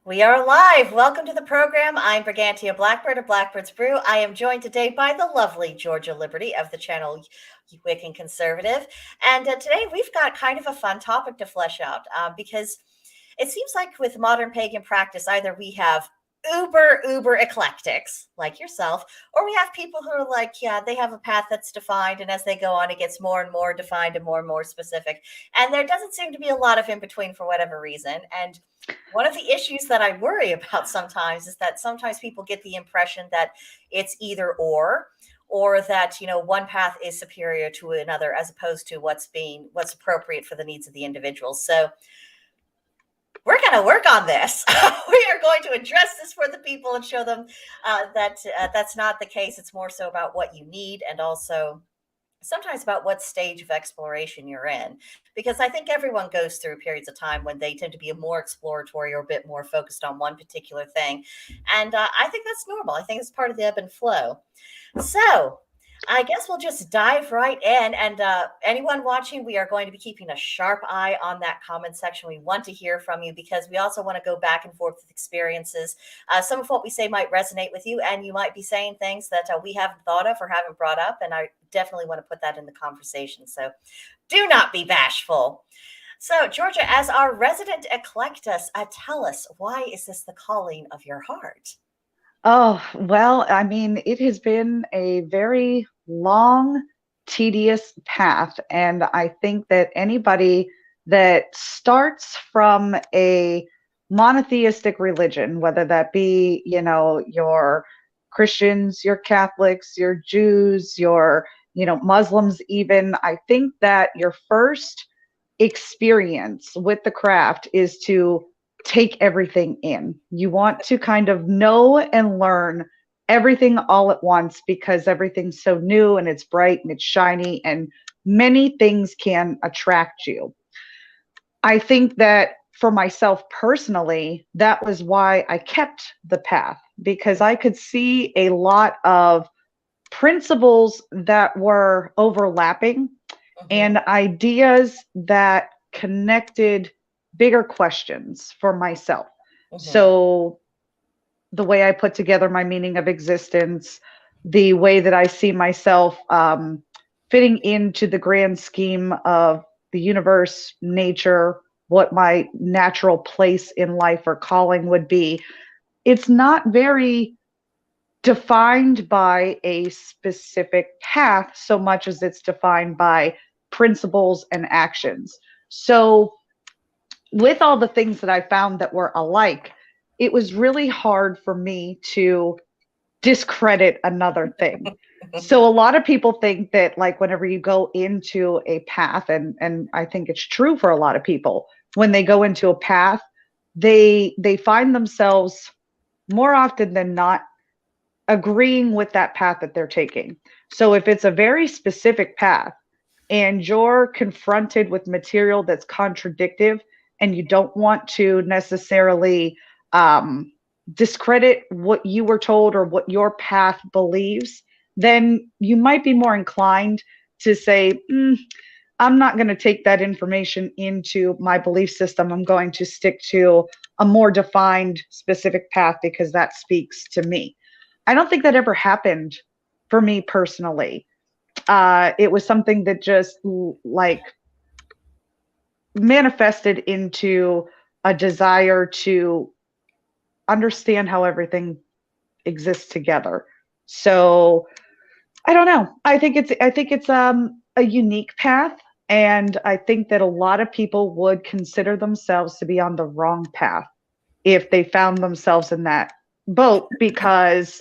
We are live. Welcome to the program. I'm Brigantia Blackbird of Blackbirds Brew. I am joined today by the lovely Georgia Liberty of the channel Wiccan Conservative. And today we've got kind of a fun topic to flesh out because it seems like with modern pagan practice, either we have uber eclectics like yourself, or we have people who are like, yeah, they have a path that's defined, and as they go on, it gets more and more defined and more specific. And there doesn't seem to be a lot of in between for whatever reason. And one of the issues that I worry about sometimes is that sometimes people get the impression that it's either or that, you know, one path is superior to another as opposed to what's appropriate for the needs of the individual. So we're going to work on this. We are going to address this for the people and show them that that's not the case. It's more so about what you need, and also sometimes about what stage of exploration you're in, because I think everyone goes through periods of time when they tend to be a more exploratory or a bit more focused on one particular thing. And I think that's normal. I think it's part of the ebb and flow. So I guess we'll just dive right in. And anyone watching, we are going to be keeping a sharp eye on that comment section. We want to hear from you because we also want to go back and forth with experiences. Some of what we say might resonate with you, and you might be saying things that we haven't thought of or haven't brought up. And I definitely want to put that in the conversation. So do not be bashful. So, Georgia, as our resident eclectus, tell us, why is this the calling of your heart? Oh, well, I mean, it has been a very long, tedious path. And I think that anybody that starts from a monotheistic religion, whether that be, you know, your Christians, your Catholics, your Jews, your, you know, Muslims, even, I think that your first experience with the craft is to take everything in. You want to kind of know and learn everything all at once because everything's so new and it's bright and it's shiny and many things can attract you. I think that for myself personally, that was why I kept the path, because I could see a lot of principles that were overlapping and ideas that connected bigger questions for myself. So the way I put together my meaning of existence, the way that I see myself fitting into the grand scheme of the universe, nature, what my natural place in life or calling would be, it's not very defined by a specific path so much as it's defined by principles and actions. So with all the things that I found that were alike, it was really hard for me to discredit another thing. So a lot of people think that, like, whenever you go into a path, and I think it's true for a lot of people, when they go into a path, they find themselves more often than not agreeing with that path that they're taking. So if it's a very specific path and you're confronted with material that's contradictive, and you don't want to necessarily discredit what you were told or what your path believes, then you might be more inclined to say, I'm not going to take that information into my belief system. I'm going to stick to a more defined, specific path because that speaks to me. I don't think that ever happened for me personally. It was something that just like manifested into a desire to understand how everything exists together. So I don't know. I think it's a unique path, and I think that a lot of people would consider themselves to be on the wrong path if they found themselves in that boat, because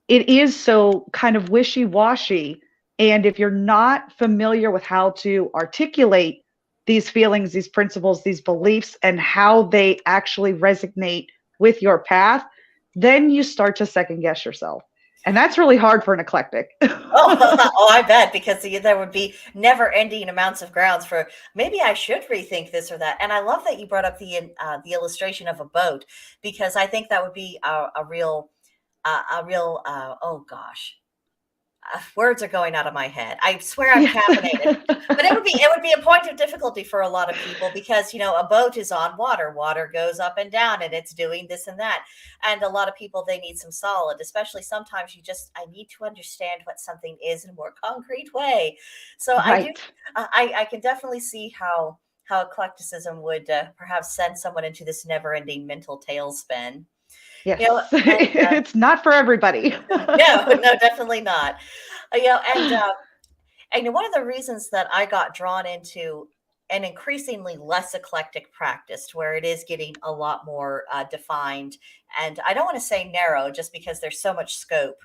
it is so kind of wishy-washy. And if you're not familiar with how to articulate these feelings, these principles, these beliefs, and how they actually resonate with your path, then you start to second guess yourself. And that's really hard for an eclectic. Oh, I bet, because there would be never ending amounts of grounds for maybe I should rethink this or that. And I love that you brought up the illustration of a boat, because I think that would be a real, oh gosh, words are going out of my head. I swear I'm Yeah. caffeinated. But it would be a point of difficulty for a lot of people because, a boat is on water. Water goes up and down and it's doing this and that. And a lot of people, they need some solid, especially sometimes I need to understand what something is in a more concrete way. So Right. I can definitely see how eclecticism would perhaps send someone into this never-ending mental tailspin. Yes. You know, and It's not for everybody. no, definitely not. And one of the reasons that I got drawn into an increasingly less eclectic practice, where it is getting a lot more defined, and I don't want to say narrow, just because there's so much scope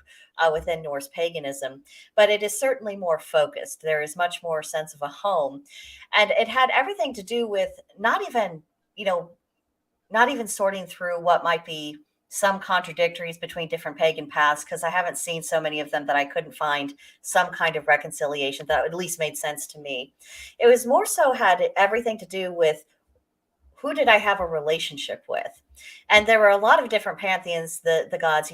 within Norse paganism, but it is certainly more focused. There is much more sense of a home, and it had everything to do with you know, not even sorting through what might be some contradictories between different pagan paths, because I haven't seen so many of them that I couldn't find some kind of reconciliation that at least made sense to me. It was more so had everything to do with who did I have a relationship with? And there were a lot of different pantheons, the gods,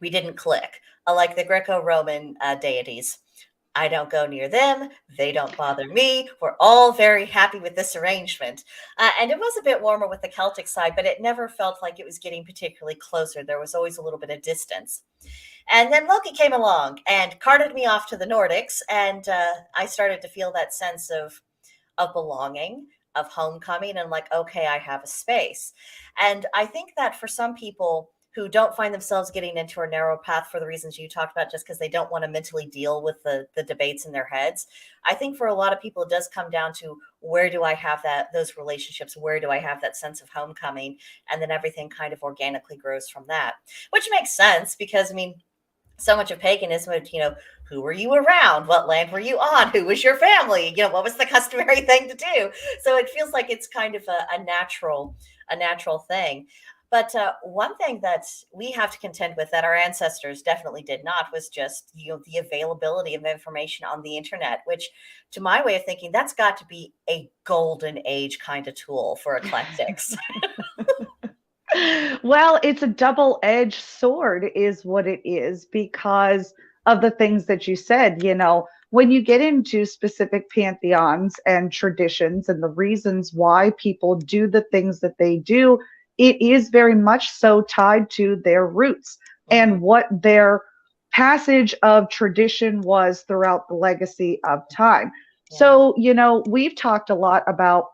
we didn't click. Like the Greco-Roman deities. I don't go near them. They don't bother me. We're all very happy with this arrangement. And it was a bit warmer with the Celtic side, but it never felt like it was getting particularly closer. There was always a little bit of distance. And then Loki came along and carted me off to the Nordics, and I started to feel that sense of belonging, of homecoming, and like, okay, I have a space. And I think that for some people who don't find themselves getting into a narrow path for the reasons you talked about, just because they don't want to mentally deal with the debates in their heads, I think for a lot of people it does come down to, where do I have those relationships? Where do I have that sense of homecoming? And then everything kind of organically grows from that, which makes sense because, so much of paganism would, who were you around? What land were you on? Who was your family? What was the customary thing to do? So it feels like it's kind of a natural thing. But one thing that we have to contend with that our ancestors definitely did not was just, the availability of information on the internet, which, to my way of thinking, that's got to be a golden age kind of tool for eclectics. Well, it's a double-edged sword, is what it is, because of the things that you said. When you get into specific pantheons and traditions and the reasons why people do the things that they do, it is very much so tied to their roots and what their passage of tradition was throughout the legacy of time. Yeah. So, we've talked a lot about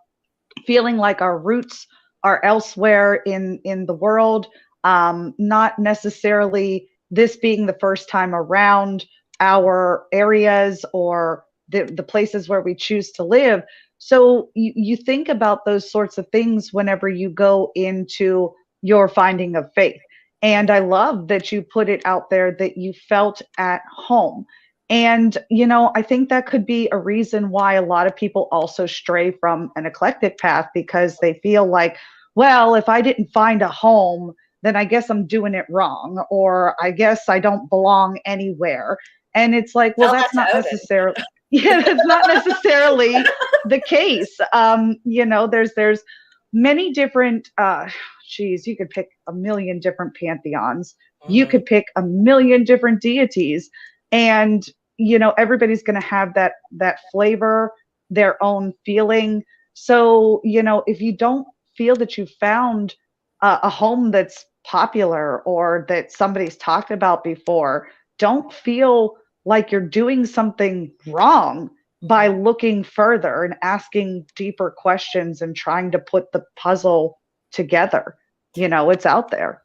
feeling like our roots are elsewhere in the world, not necessarily this being the first time around our areas or the places where we choose to live. So you think about those sorts of things whenever you go into your finding of faith. And I love that you put it out there that you felt at home. And, I think that could be a reason why a lot of people also stray from an eclectic path, because they feel like, well, if I didn't find a home, then I guess I'm doing it wrong, or I guess I don't belong anywhere. And it's like, well, Tell that's that not to Odin. necessarily, yeah, that's not necessarily the case. There's many different, you could pick a million different pantheons. You could pick a million different deities, and everybody's going to have that flavor, their own feeling. So if you don't feel that you found a home that's popular or that somebody's talked about before, don't feel like you're doing something wrong by looking further and asking deeper questions and trying to put the puzzle together. It's out there.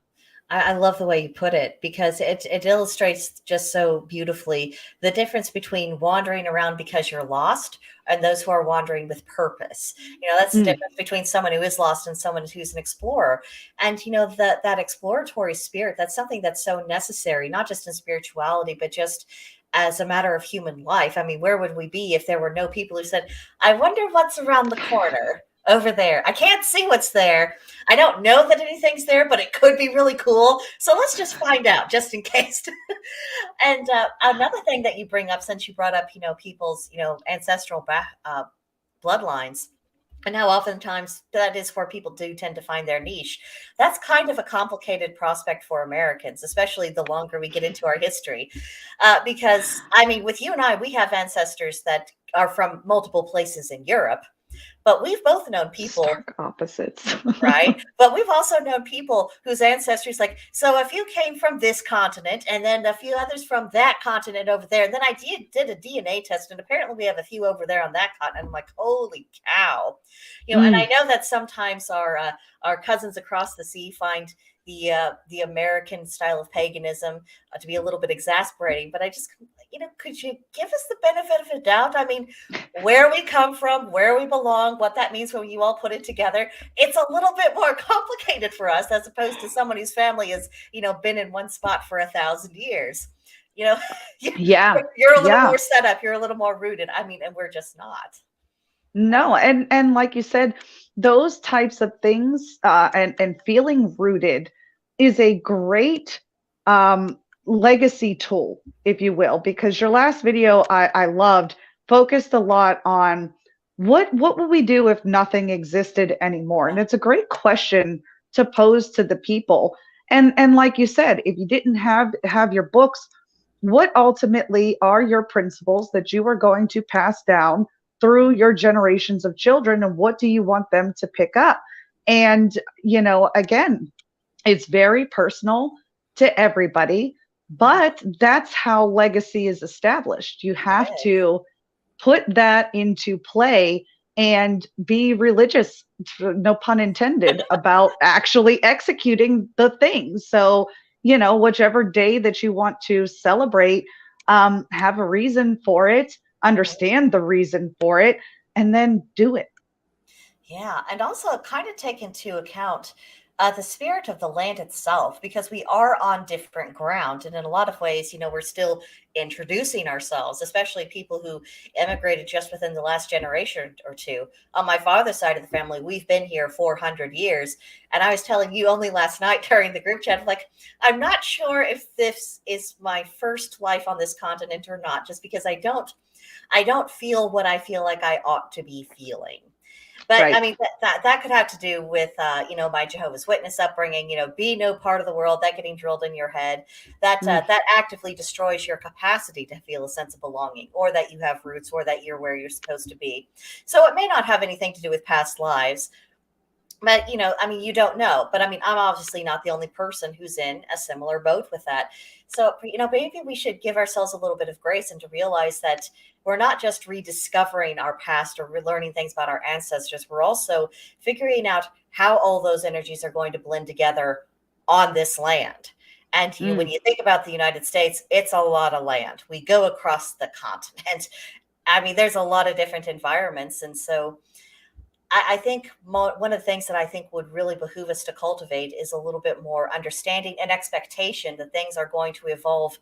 I love the way you put it, because it illustrates just so beautifully the difference between wandering around because you're lost and those who are wandering with purpose. That's the difference between someone who is lost and someone who's an explorer. And that exploratory spirit, that's something that's so necessary, not just in spirituality, but just as a matter of human life. Where would we be if there were no people who said, I wonder what's around the corner over there? I can't see what's there. I don't know that anything's there, but it could be really cool. So let's just find out, just in case. And another thing that you bring up, since you brought up, people's, ancestral bloodlines, and how oftentimes that is where people do tend to find their niche. That's kind of a complicated prospect for Americans, especially the longer we get into our history. Because, I mean, with you and I, we have ancestors that are from multiple places in Europe, but we've both known people. Stark opposites. Right. But we've also known people whose ancestors, like, so if you came from this continent and then a few others from that continent over there, and then I did a DNA test, and apparently we have a few over there on that continent. I'm like, holy cow. And I know that sometimes our cousins across the sea find the American style of paganism to be a little bit exasperating, but I just, could you give us the benefit of a doubt? I mean, where we come from, where we belong, what that means when you all put it together, it's a little bit more complicated for us as opposed to someone whose family has, been in one spot for 1,000 years. Yeah. You're a little more set up, you're a little more rooted. I mean, and we're just not. No, and like you said, those types of things and feeling rooted is a great legacy tool, if you will, because your last video I loved focused a lot on what would we do if nothing existed anymore? And it's a great question to pose to the people. And like you said, if you didn't have your books, what ultimately are your principles that you are going to pass down through your generations of children, and what do you want them to pick up? And, again, it's very personal to everybody, but that's how legacy is established. You have to put that into play and be religious, no pun intended, about actually executing the thing. So, whichever day that you want to celebrate, have a reason for it, understand the reason for it, and then do it. Yeah, and also kind of take into account the spirit of the land itself, because we are on different ground. And in a lot of ways, we're still introducing ourselves, especially people who immigrated just within the last generation or two. On my father's side of the family, we've been here 400 years. And I was telling you only last night during the group chat, like, I'm not sure if this is my first life on this continent or not, just because I don't feel what I feel like I ought to be feeling. But right. I mean, that could have to do with, my Jehovah's Witness upbringing, be no part of the world, that getting drilled in your head, that actively destroys your capacity to feel a sense of belonging, or that you have roots, or that you're where you're supposed to be. So it may not have anything to do with past lives. But, you don't know. But I mean, I'm obviously not the only person who's in a similar boat with that. So, maybe we should give ourselves a little bit of grace and to realize that we're not just rediscovering our past or relearning things about our ancestors. We're also figuring out how all those energies are going to blend together on this land. And when you think about the United States, it's a lot of land. We go across the continent. I mean, there's a lot of different environments. And so I think one of the things that I think would really behoove us to cultivate is a little bit more understanding and expectation that things are going to evolve,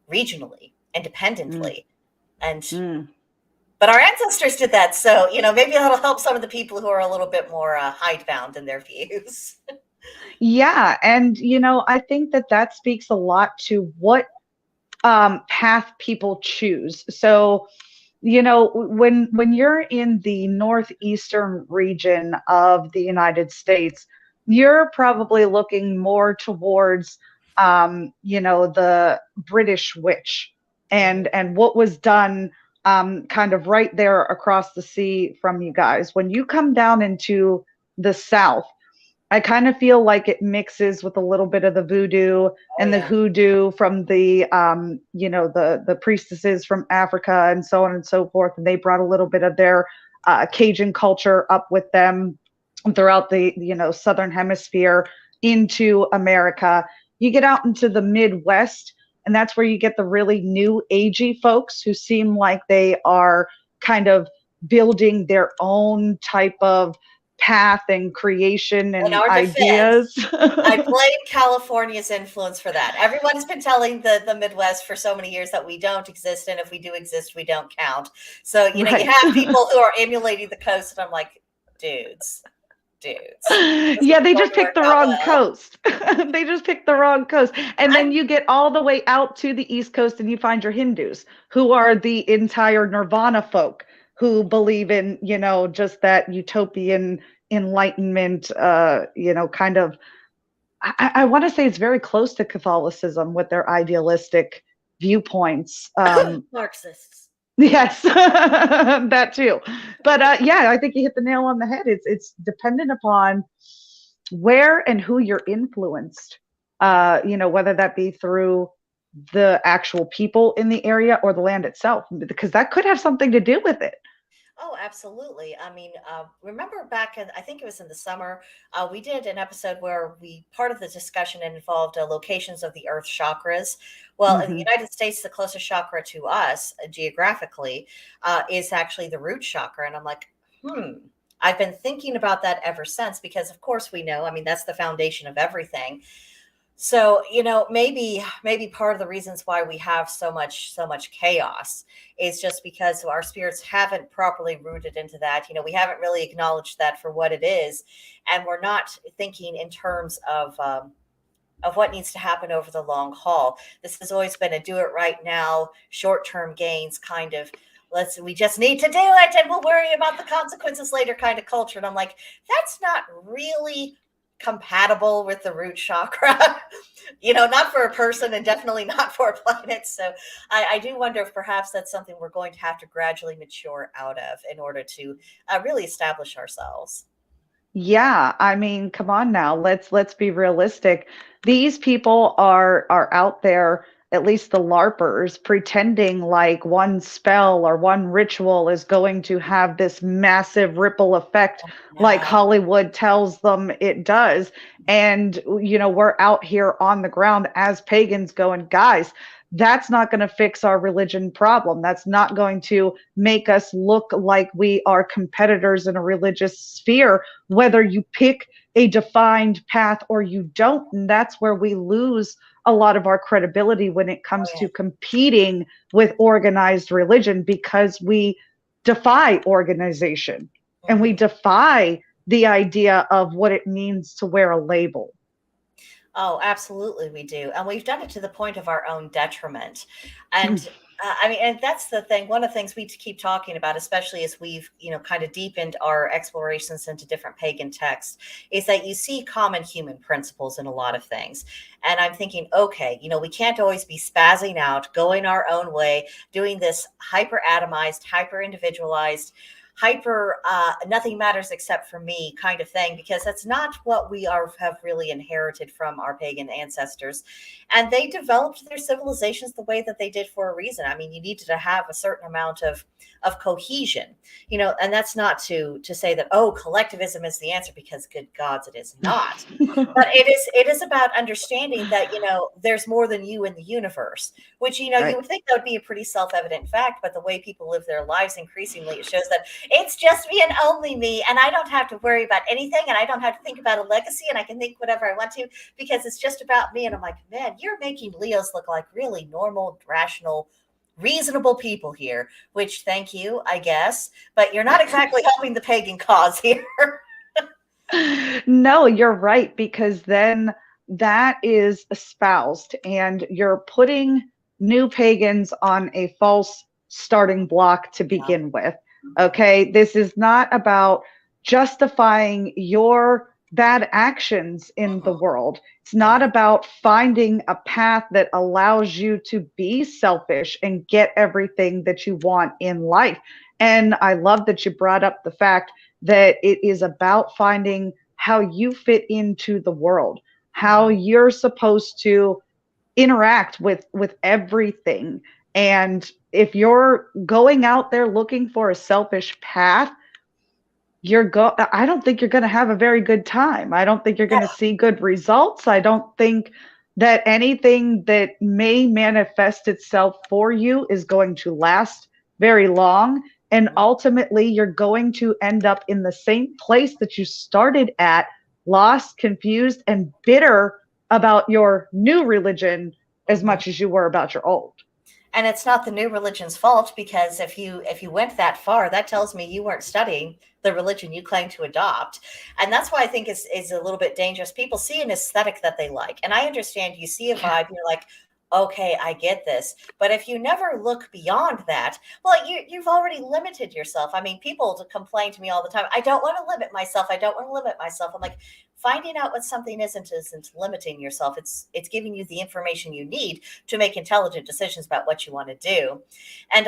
regionally, independently. And but our ancestors did that. So, maybe that'll help some of the people who are a little bit more hidebound in their views. Yeah. And, I think that speaks a lot to what path people choose. So, when you're in the northeastern region of the United States, you're probably looking more towards, the British witch and what was done kind of right there across the sea from you guys. When you come down into the South, I kind of feel like it mixes with a little bit of the voodoo and the hoodoo from the, the priestesses from Africa and so on and so forth. And they brought a little bit of their Cajun culture up with them throughout the, Southern hemisphere into America. You get out into the Midwest, and that's where you get the really new agey folks who seem like they are kind of building their own type of path and creation and ideas. I blame California's influence for that. Everyone has been telling the Midwest for so many years that we don't exist, and if we do exist, we don't count. So, you have people who are emulating the coast, and I'm like, dudes. Yeah, they just picked the wrong coast. They just picked the wrong coast. And then you get all the way out to the East Coast and you find your Hindus, who are the entire Nirvana folk, who believe in, just that utopian enlightenment, kind of, I want to say it's very close to Catholicism with their idealistic viewpoints. Marxists. Yes, that too. But yeah, I think you hit the nail on the head. It's dependent upon where and who you're influenced. Whether that be through the actual people in the area or the land itself, because that could have something to do with it. Oh, absolutely. I mean, remember back in, I think it was in the summer, we did an episode where part of the discussion involved locations of the Earth chakras. Well, in the United States, the closest chakra to us geographically is actually the root chakra. And I'm like, I've been thinking about that ever since, because of course we know, I mean, that's the foundation of everything. So, maybe part of the reasons why we have so much chaos is just because our spirits haven't properly rooted into that. We haven't really acknowledged that for what it is, and we're not thinking in terms of what needs to happen over the long haul. This has always been a do it right now, short-term gains kind of, we just need to do it and we'll worry about the consequences later kind of culture. And I'm like, that's not really compatible with the root chakra, not for a person and definitely not for a planet. So I do wonder if perhaps that's something we're going to have to gradually mature out of in order to really establish ourselves. Yeah, I mean, come on now. Let's be realistic. These people are out there, at least the LARPers, pretending like one spell or one ritual is going to have this massive ripple effect, like Hollywood tells them it does. And, we're out here on the ground as pagans going, guys, that's not going to fix our religion problem. That's not going to make us look like we are competitors in a religious sphere, whether you pick a defined path or you don't. And that's where we lose a lot of our credibility when it comes to competing with organized religion, because we defy organization and we defy the idea of what it means to wear a label. Oh, absolutely, we do. And we've done it to the point of our own detriment. And I mean, and that's the thing. One of the things we keep talking about, especially as we've, kind of deepened our explorations into different pagan texts, is that you see common human principles in a lot of things. And I'm thinking, okay, we can't always be spazzing out, going our own way, doing this hyper atomized, hyper individualized, hyper nothing matters except for me kind of thing, because that's not what we have really inherited from our pagan ancestors. And they developed their civilizations the way that they did for a reason. I mean, you needed to have a certain amount of cohesion, and that's not to say that, oh, collectivism is the answer, because good gods, it is not. But it is about understanding that, there's more than you in the universe, which, you would think that would be a pretty self-evident fact. But the way people live their lives, increasingly, it shows that it's just me and only me, and I don't have to worry about anything, and I don't have to think about a legacy, and I can think whatever I want to, because it's just about me. And I'm like, man, you're making Leos look like really normal, rational, reasonable people here, which, thank you, I guess, but you're not exactly helping the pagan cause here. No, you're right, because then that is espoused and you're putting new pagans on a false starting block to begin with. Okay, this is not about justifying your bad actions in the world. It's not about finding a path that allows you to be selfish and get everything that you want in life. And I love that you brought up the fact that it is about finding how you fit into the world, how you're supposed to interact with everything. And if you're going out there looking for a selfish path, I don't think you're going to have a very good time. I don't think you're going to see good results. I don't think that anything that may manifest itself for you is going to last very long. And ultimately, you're going to end up in the same place that you started at, lost, confused, and bitter about your new religion as much as you were about your old. And it's not the new religion's fault, because if you went that far, that tells me you weren't studying the religion you claim to adopt. And that's why I think is a little bit dangerous. People see an aesthetic that they like. And I understand, you see a vibe, you're like, okay, I get this. But if you never look beyond that, well, you've already limited yourself. I mean, people complain to me all the time. I don't want to limit myself. I don't want to limit myself. I'm like, finding out what something isn't limiting yourself. It's giving you the information you need to make intelligent decisions about what you want to do. And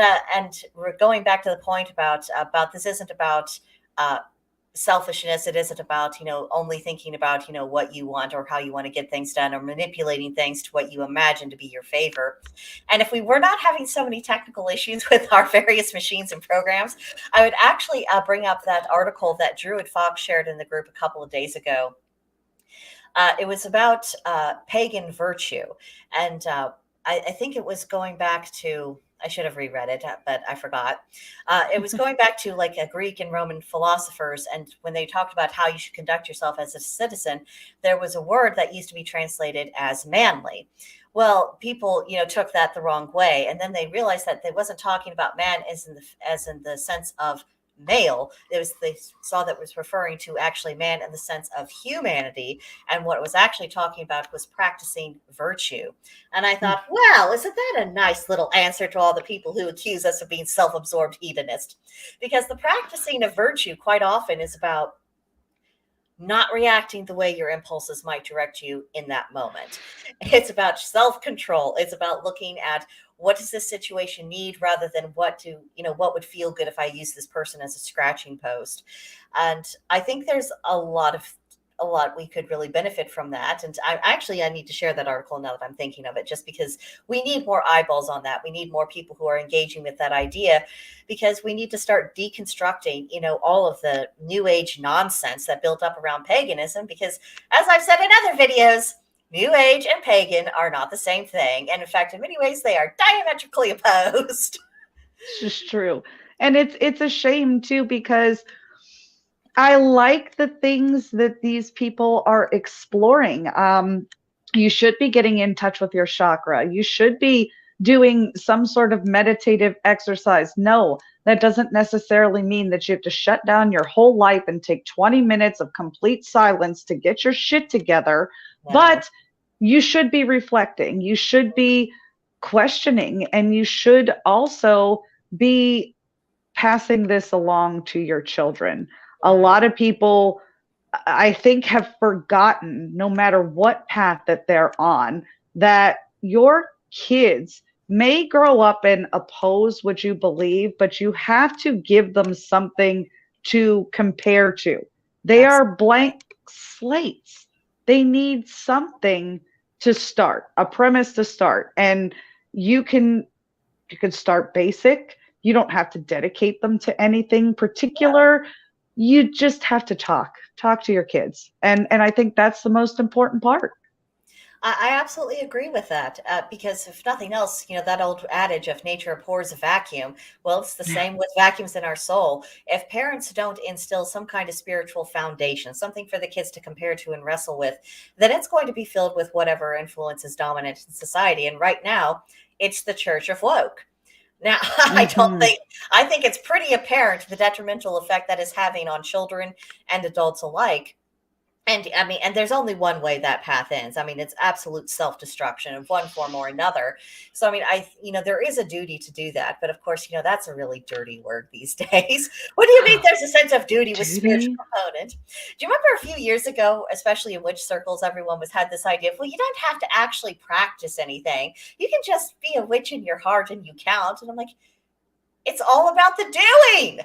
we're going back to the point about this isn't about selfishness. It isn't about, only thinking about, what you want or how you want to get things done, or manipulating things to what you imagine to be your favor. And if we were not having so many technical issues with our various machines and programs, I would actually bring up that article that Druid Foxx shared in the group a couple of days ago. It was about pagan virtue. And I think it was going back to, I should have reread it, but I forgot. It was going back to like a Greek and Roman philosophers. And when they talked about how you should conduct yourself as a citizen, there was a word that used to be translated as manly. Well, people, took that the wrong way. And then they realized that they wasn't talking about man as in the sense of male. They saw that was referring to actually man in the sense of humanity, and what it was actually talking about was practicing virtue. And I thought, well, isn't that a nice little answer to all the people who accuse us of being self-absorbed hedonist? Because the practicing of virtue quite often is about not reacting the way your impulses might direct you in that moment. It's about self-control. It's about looking at what does this situation need rather than what would feel good if I use this person as a scratching post. And I think there's a lot we could really benefit from that. And I need to share that article now that I'm thinking of it, just because we need more eyeballs on that. We need more people who are engaging with that idea, because we need to start deconstructing, all of the new age nonsense that built up around paganism. Because as I've said in other videos, New Age and pagan are not the same thing. And in fact, in many ways, they are diametrically opposed. It's just true. And it's a shame too, because I like the things that these people are exploring. You should be getting in touch with your chakra. You should be doing some sort of meditative exercise. No, that doesn't necessarily mean that you have to shut down your whole life and take 20 minutes of complete silence to get your shit together. Wow. But you should be reflecting. You should be questioning, and you should also be passing this along to your children. A lot of people, I think, have forgotten, no matter what path that they're on, that your kids may grow up and oppose what you believe, but you have to give them something to compare to. They are blank slates. They need something to start, a premise to start. And you can start basic. You don't have to dedicate them to anything particular. You just have to talk to your kids. And I think that's the most important part. I absolutely agree with that, because if nothing else, that old adage of nature abhors a vacuum. Well, it's the same with vacuums in our soul. If parents don't instill some kind of spiritual foundation, something for the kids to compare to and wrestle with, then it's going to be filled with whatever influence is dominant in society. And right now, it's the Church of Woke. Now, I think it's pretty apparent the detrimental effect that is having on children and adults alike. And and there's only one way that path ends. It's absolute self-destruction in one form or another. So, there is a duty to do that. But of course, that's a really dirty word these days. What do you mean there's a sense of duty with spiritual component? Do you remember a few years ago, especially in witch circles, everyone had this idea of, well, you don't have to actually practice anything. You can just be a witch in your heart and you count. And I'm like, it's all about the doing.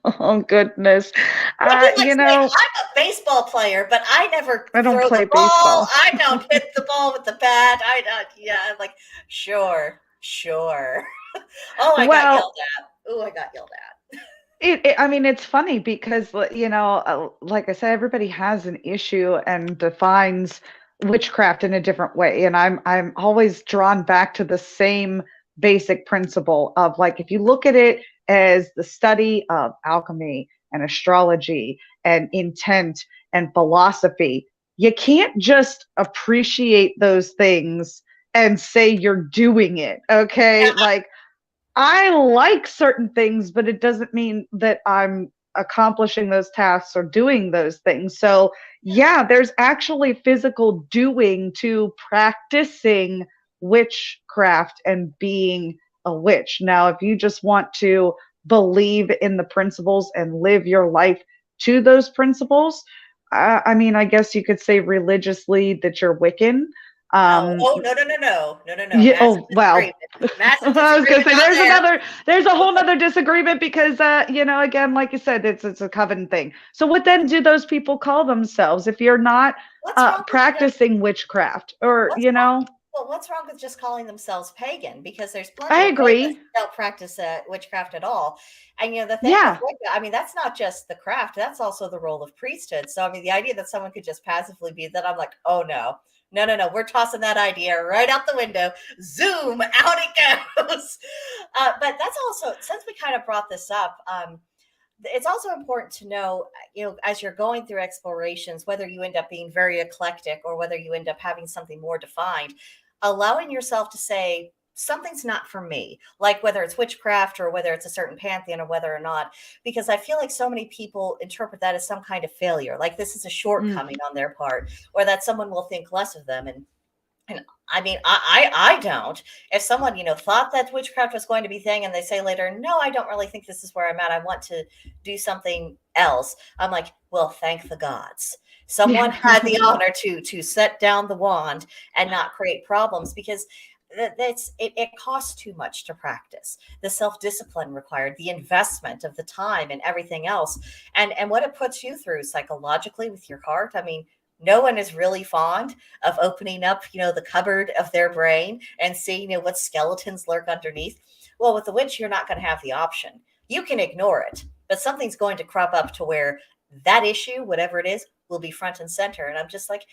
Oh goodness. I'm a baseball player, but I don't play baseball. I don't hit the ball with the bat. I'm like, sure. Oh, I got yelled at. It's funny because, like I said, everybody has an issue and defines witchcraft in a different way. And I'm always drawn back to the same basic principle of, like, if you look at it as the study of alchemy and astrology and intent and philosophy, you can't just appreciate those things and say you're doing it. Okay. Yeah. Like, I like certain things, but it doesn't mean that I'm accomplishing those tasks or doing those things. So yeah, there's actually physical doing to practicing witchcraft and being a witch. Now, if you just want to believe in the principles and live your life to those principles, I mean, I guess you could say religiously that you're Wiccan. No. Yeah, Massive oh well. disagreement. Massive I was gonna disagreement say on there. there's a whole nother disagreement because again, like you said, it's a coven thing. So what then do those people call themselves if you're not What's wrong with just practicing witchcraft or what's wrong? Well, what's wrong with just calling themselves pagan? Because there's plenty I of pagans agree. who don't practice witchcraft at all. And the thing with Yeah. Wicca, I mean, that's not just the craft; that's also the role of priesthood. So, I mean, the idea that someone could just passively be that, I'm like, oh no, no, we're tossing that idea right out the window. Zoom, out it goes. But that's also, since we kind of brought this up. It's also important to know, as you're going through explorations, whether you end up being very eclectic or whether you end up having something more defined, allowing yourself to say, something's not for me, like whether it's witchcraft or whether it's a certain pantheon or whether or not, because I feel like so many people interpret that as some kind of failure, like this is a shortcoming on their part, or that someone will think less of them. And I mean, I don't. If someone, thought that witchcraft was going to be thing and they say later, no, I don't really think this is where I'm at. I want to do something else. I'm like, well, thank the gods. Someone had the honor to set down the wand and not create problems, because it costs too much to practice. The self-discipline required, the investment of the time and everything else, and what it puts you through psychologically with your heart. I mean, no one is really fond of opening up, the cupboard of their brain and seeing, what skeletons lurk underneath. Well, with the witch, you're not going to have the option. You can ignore it, but something's going to crop up to where that issue, whatever it is, will be front and center. And I'm just like,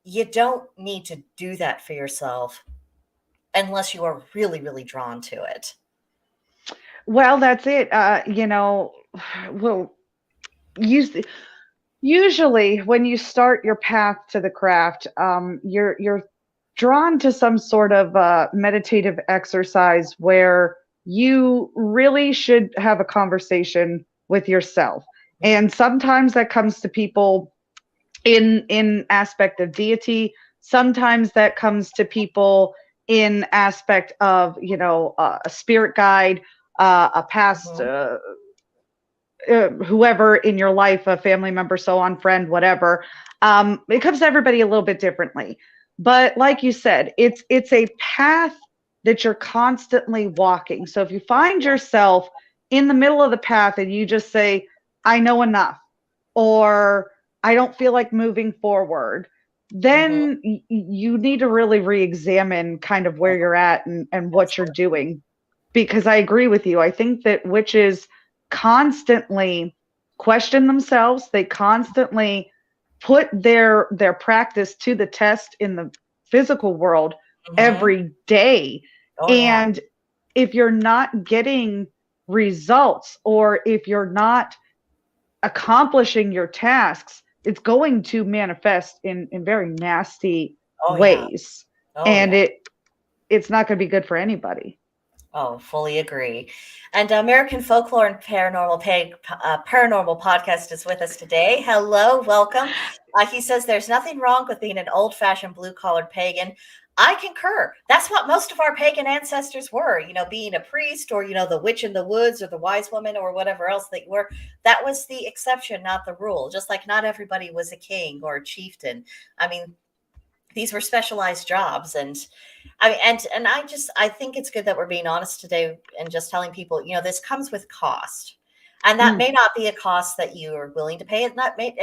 you don't need to do that for yourself unless you are really, really drawn to it. Well, that's it. Well, usually when you start your path to the craft, you're drawn to some sort of meditative exercise where you really should have a conversation with yourself. And sometimes that comes to people in aspect of deity. Sometimes that comes to people in aspect of, a spirit guide, a past whoever in your life, a family member, so on, friend, whatever. It comes to everybody a little bit differently. But like you said, it's a path that you're constantly walking. So if you find yourself in the middle of the path and you just say, I know enough, or I don't feel like moving forward, then you need to really re-examine kind of where you're at and what you're doing. Because I agree with you. I think that witches constantly question themselves. They constantly put their practice to the test in the physical world every day. And if you're not getting results, or if you're not accomplishing your tasks, it's going to manifest in very nasty ways. It's not going to be good for anybody. Oh, fully agree. And American Folklore and Paranormal Podcast is with us today. Hello, welcome. He says there's nothing wrong with being an old-fashioned blue-collared pagan. I concur. That's what most of our pagan ancestors were, being a priest, or, the witch in the woods, or the wise woman, or whatever else they were. That was the exception, not the rule. Just like not everybody was a king or a chieftain. I mean, these were specialized jobs. And I think it's good that we're being honest today and just telling people, this comes with cost. And that may not be a cost that you are willing to pay. It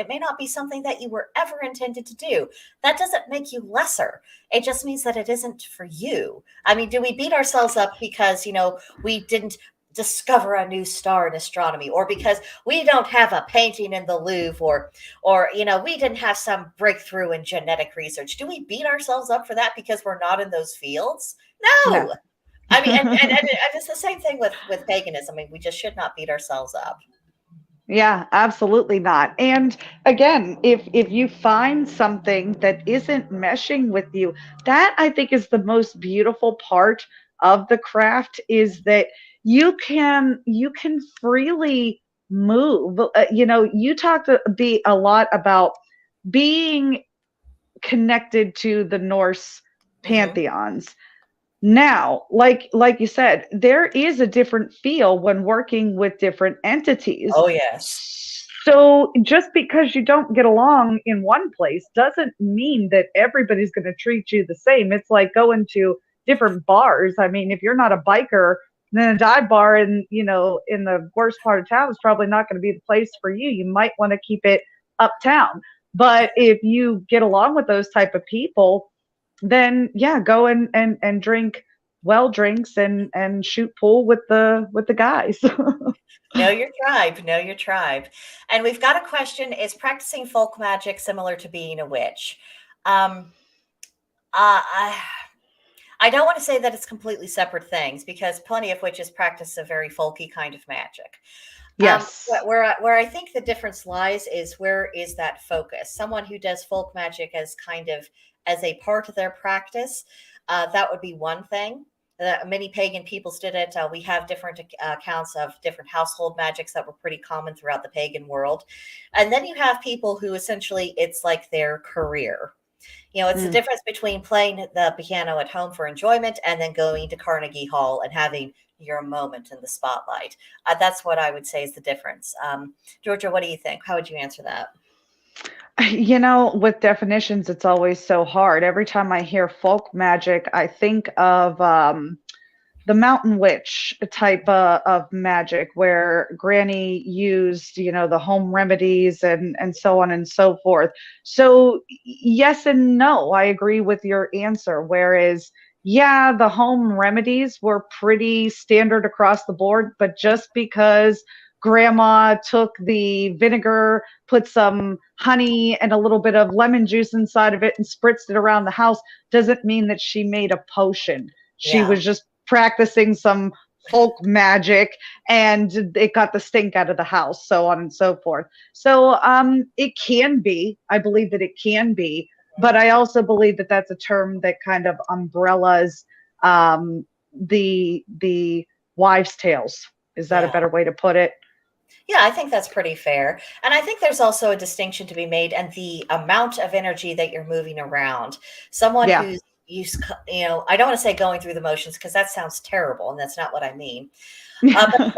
may not be something that you were ever intended to do. That doesn't make you lesser. It just means that it isn't for you. I mean, do we beat ourselves up because, we didn't discover a new star in astronomy, or because we don't have a painting in the Louvre, or we didn't have some breakthrough in genetic research? Do we beat ourselves up for that because we're not in those fields? No. I mean, and it's the same thing with paganism. I mean, we just should not beat ourselves up. Yeah, absolutely not. And again, if you find something that isn't meshing with you, that I think is the most beautiful part of the craft, is that you can freely move. You talked a lot about being connected to the Norse pantheons. Now, like you said, there is a different feel when working with different entities. Oh, yes. So just because you don't get along in one place doesn't mean that everybody's going to treat you the same. It's like going to different bars. I mean, if you're not a biker, then a dive bar in, in the worst part of town is probably not going to be the place for you. You might want to keep it uptown. But if you get along with those type of people, then yeah, go and drink well drinks and shoot pool with the guys. Know your tribe. Know your tribe. And we've got a question: is practicing folk magic similar to being a witch? Um, I don't want to say that it's completely separate things, because plenty of witches practice a very folky kind of magic. Yes. Where I think the difference lies is, where is that focus? Someone who does folk magic as kind of as a part of their practice, that would be one thing. Many pagan peoples did it. We have different accounts of different household magics that were pretty common throughout the pagan world. And then you have people who essentially it's like their career. It's the difference between playing the piano at home for enjoyment and then going to Carnegie Hall and having your moment in the spotlight. That's what I would say is the difference. Georgia, what do you think? How would you answer that? With definitions, it's always so hard. Every time I hear folk magic, I think of the mountain witch type of magic, where Granny used, the home remedies and so on and so forth. So yes and no, I agree with your answer. Whereas, yeah, the home remedies were pretty standard across the board, but just because grandma took the vinegar, put some honey and a little bit of lemon juice inside of it and spritzed it around the house doesn't mean that she made a potion. She was just practicing some folk magic and it got the stink out of the house, so on and so forth. So it can be, I believe that it can be, but I also believe that that's a term that kind of umbrellas the wives' tales. Is that a better way to put it? Yeah, I think that's pretty fair. And I think there's also a distinction to be made, and the amount of energy that you're moving around. Someone who's used, I don't want to say going through the motions, because that sounds terrible, and that's not what I mean. But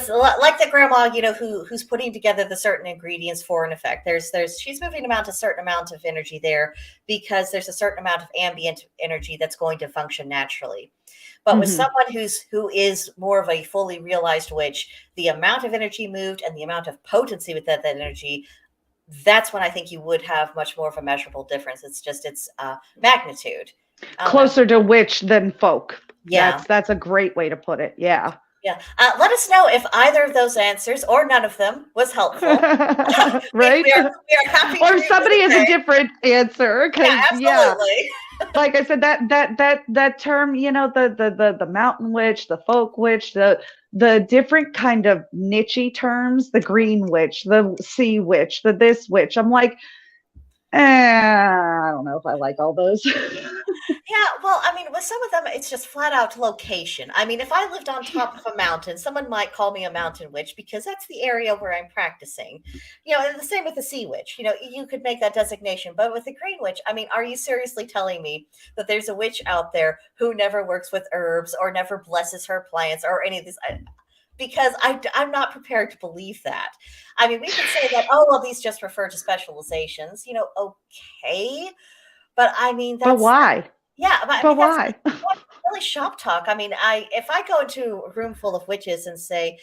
like the grandma, who's putting together the certain ingredients for an effect. She's moving a certain amount of energy there, because there's a certain amount of ambient energy that's going to function naturally. But with someone who is more of a fully realized witch, the amount of energy moved and the amount of potency with that energy, that's when I think you would have much more of a measurable difference. It's just its magnitude. Closer to witch than folk. Yeah. That's a great way to put it. Yeah. Yeah. Let us know if either of those answers or none of them was helpful. Right? We are happy. Or somebody has a different answer. Yeah, absolutely. Like I said, that term, the mountain witch, the folk witch, the different kind of nichey terms, the green witch, the sea witch, the this witch. I'm like, I don't know if I like all those. Yeah, well, I mean, with some of them, it's just flat out location. I mean, if I lived on top of a mountain, someone might call me a mountain witch, because that's the area where I'm practicing. And the same with the sea witch. You could make that designation. But with the green witch, I mean, are you seriously telling me that there's a witch out there who never works with herbs or never blesses her plants or any of these? Because I'm not prepared to believe that. I mean, we could say that, oh, well, these just refer to specializations, okay. But I mean, that's. But why? Yeah, but why? That's really shop talk. I mean, if I go into a room full of witches and say,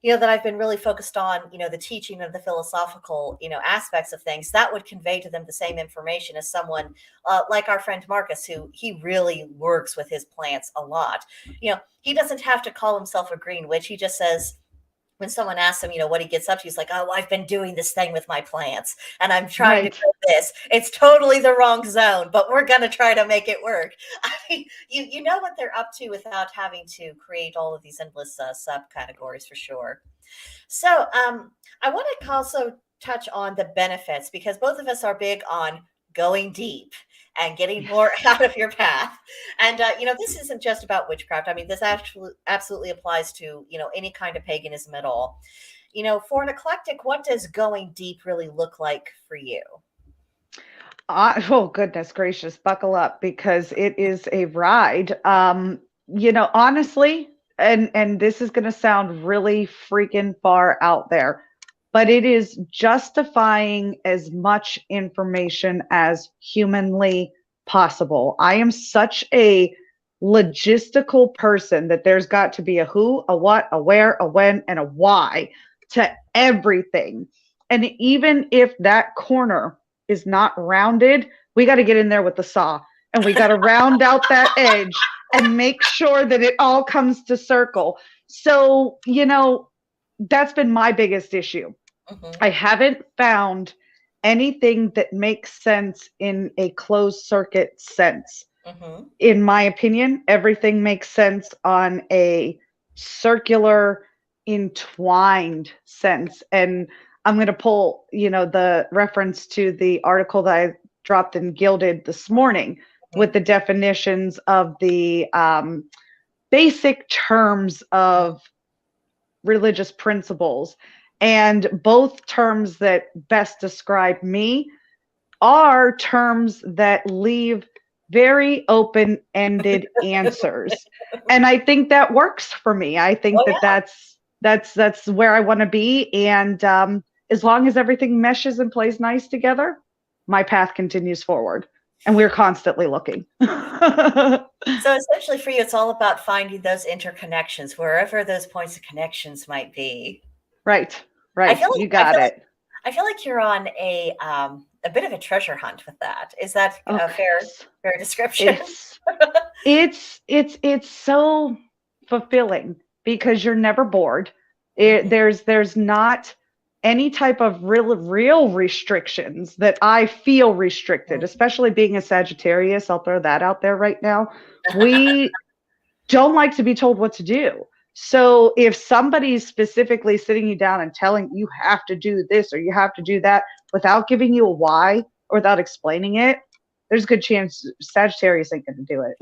that I've been really focused on, the teaching of the philosophical, aspects of things, that would convey to them the same information as someone like our friend Marcus, who he really works with his plants a lot. He doesn't have to call himself a green witch. He just says, when someone asks him, what he gets up to, he's like, oh, I've been doing this thing with my plants and I'm trying to do this. It's totally the wrong zone, but we're going to try to make it work. I mean, you know what they're up to without having to create all of these endless subcategories, for sure. So I want to also touch on the benefits, because both of us are big on going deep and getting more out of your path. And, this isn't just about witchcraft. I mean, this actually absolutely applies to, any kind of paganism at all. For an eclectic, what does going deep really look like for you? Oh, goodness gracious, buckle up because it is a ride. Honestly, and this is going to sound really freaking far out there, but it is justifying as much information as humanly possible. I am such a logistical person that there's got to be a who, a what, a where, a when, and a why to everything. And even if that corner is not rounded, we got to get in there with the saw and we got to round out that edge and make sure that it all comes to circle. So, that's been my biggest issue. I haven't found anything that makes sense in a closed circuit sense. In my opinion, everything makes sense on a circular, entwined sense. And I'm going to pull, the reference to the article that I dropped in Gilded this morning with the definitions of the basic terms of religious principles. And both terms that best describe me are terms that leave very open-ended answers. And I think that works for me. I think that's where I want to be. And as long as everything meshes and plays nice together, my path continues forward. And we're constantly looking. So essentially for you, it's all about finding those interconnections, wherever those points of connections might be. Right. You got it. I feel like you're on a bit of a treasure hunt with that. Is that a fair description? It's so fulfilling because you're never bored. There's not any type of real restrictions that I feel restricted, especially being a Sagittarius. I'll throw that out there right now. We don't like to be told what to do. So if somebody's specifically sitting you down and telling you have to do this or you have to do that without giving you a why or without explaining it, there's a good chance Sagittarius ain't going to do it.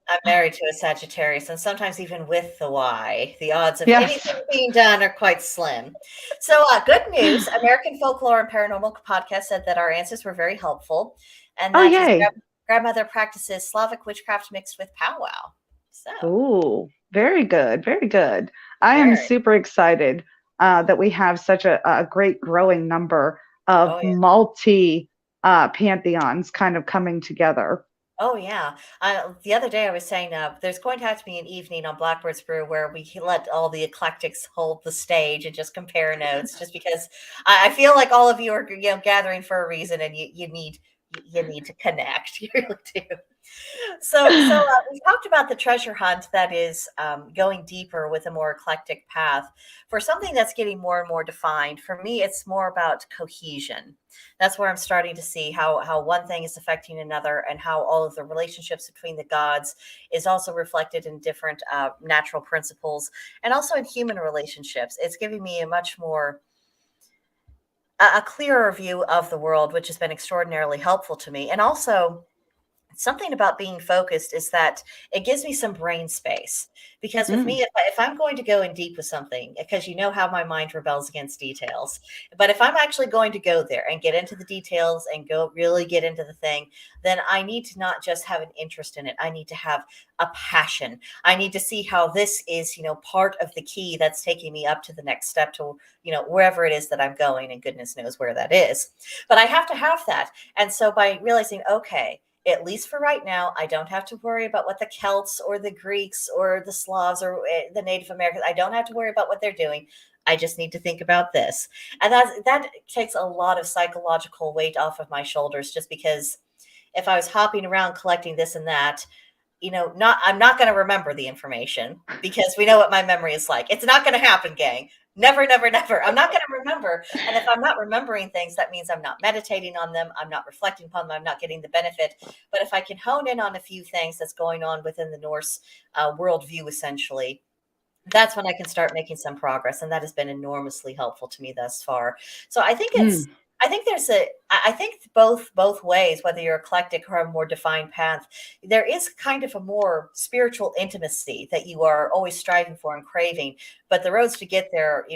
I'm married to a Sagittarius, and sometimes even with the why, the odds of anything being done are quite slim. So good news. American Folklore and Paranormal podcast said that our answers were very helpful. And that his grandmother practices Slavic witchcraft mixed with powwow. So. Ooh, very good. Very good. I am super excited that we have such a great growing number of multi pantheons kind of coming together. Oh, yeah. The other day I was saying there's going to have to be an evening on Blackbirds Brew where we let all the eclectics hold the stage and just compare notes, just because I feel like all of you are gathering for a reason, and you need to connect. You really do. So we talked about the treasure hunt that is going deeper with a more eclectic path. For something that's getting more and more defined, for me, it's more about cohesion. That's where I'm starting to see how one thing is affecting another, and how all of the relationships between the gods is also reflected in different natural principles, and also in human relationships. It's giving me a much more a clearer view of the world, which has been extraordinarily helpful to me. And also, something about being focused is that it gives me some brain space, because with me, if I'm going to go in deep with something, because how my mind rebels against details, but if I'm actually going to go there and get into the details and go really get into the thing, then I need to not just have an interest in it. I need to have a passion. I need to see how this is, part of the key that's taking me up to the next step to, wherever it is that I'm going, and goodness knows where that is. But I have to have that. And so by realizing, okay, at least for right now, I don't have to worry about what the Celts or the Greeks or the Slavs or the Native Americans, I don't have to worry about what they're doing. I just need to think about this. And that takes a lot of psychological weight off of my shoulders, just because if I was hopping around collecting this and that, I'm not going to remember the information, because we know what my memory is like. It's not going to happen, gang. Never, never, never. I'm not going to remember. And if I'm not remembering things, that means I'm not meditating on them. I'm not reflecting upon them. I'm not getting the benefit. But if I can hone in on a few things that's going on within the Norse worldview, essentially, that's when I can start making some progress. And that has been enormously helpful to me thus far. So I think I think both ways, whether you're eclectic or a more defined path, there is kind of a more spiritual intimacy that you are always striving for and craving. But the roads to get there,